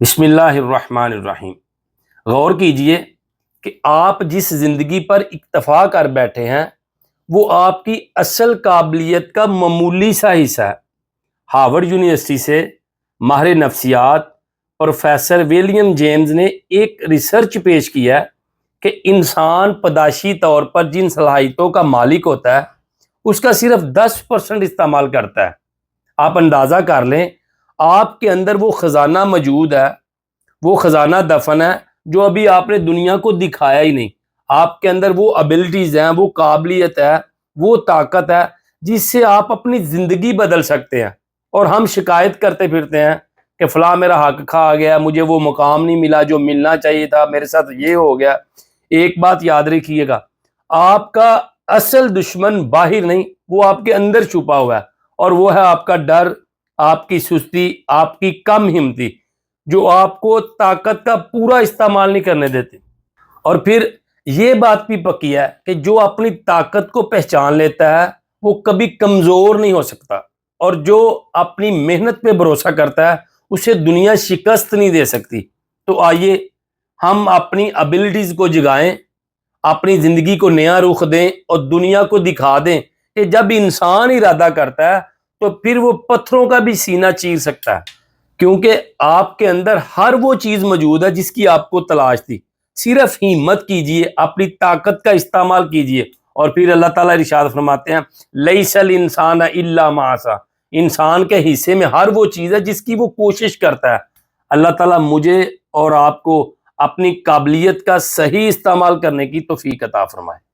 بسم اللہ الرحمن الرحیم۔ غور کیجئے کہ آپ جس زندگی پر اکتفا کر بیٹھے ہیں وہ آپ کی اصل قابلیت کا معمولی سا حصہ ہے۔ ہارورڈ یونیورسٹی سے ماہر نفسیات پروفیسر ولیم جیمز نے ایک ریسرچ پیش کیا ہے کہ انسان پیدائشی طور پر جن صلاحیتوں کا مالک ہوتا ہے اس کا صرف 10% استعمال کرتا ہے۔ آپ اندازہ کر لیں آپ کے اندر وہ خزانہ موجود ہے، وہ خزانہ دفن ہے جو ابھی آپ نے دنیا کو دکھایا ہی نہیں۔ آپ کے اندر وہ ابیلٹیز ہیں، وہ قابلیت ہے، وہ طاقت ہے جس سے آپ اپنی زندگی بدل سکتے ہیں۔ اور ہم شکایت کرتے پھرتے ہیں کہ فلاں میرا حق کھا گیا، مجھے وہ مقام نہیں ملا جو ملنا چاہیے تھا، میرے ساتھ یہ ہو گیا۔ ایک بات یاد رکھیے گا، آپ کا اصل دشمن باہر نہیں، وہ آپ کے اندر چھپا ہوا ہے، اور وہ ہے آپ کا ڈر، آپ کی سستی، آپ کی کم ہمتی، جو آپ کو طاقت کا پورا استعمال نہیں کرنے دیتے۔ اور پھر یہ بات بھی پکی ہے کہ جو اپنی طاقت کو پہچان لیتا ہے وہ کبھی کمزور نہیں ہو سکتا، اور جو اپنی محنت پہ بھروسہ کرتا ہے اسے دنیا شکست نہیں دے سکتی۔ تو آئیے ہم اپنی ابیلٹیز کو جگائیں، اپنی زندگی کو نیا رخ دیں اور دنیا کو دکھا دیں کہ جب انسان ارادہ کرتا ہے تو پھر وہ پتھروں کا بھی سینہ چیر سکتا ہے، کیونکہ آپ کے اندر ہر وہ چیز موجود ہے جس کی آپ کو تلاش تھی۔ صرف ہمت کیجئے، اپنی طاقت کا استعمال کیجئے، اور پھر اللہ تعالیٰ ارشاد فرماتے ہیں لیس الانسان الا ما سعی، انسان کے حصے میں ہر وہ چیز ہے جس کی وہ کوشش کرتا ہے۔ اللہ تعالیٰ مجھے اور آپ کو اپنی قابلیت کا صحیح استعمال کرنے کی توفیق عطا فرمائے۔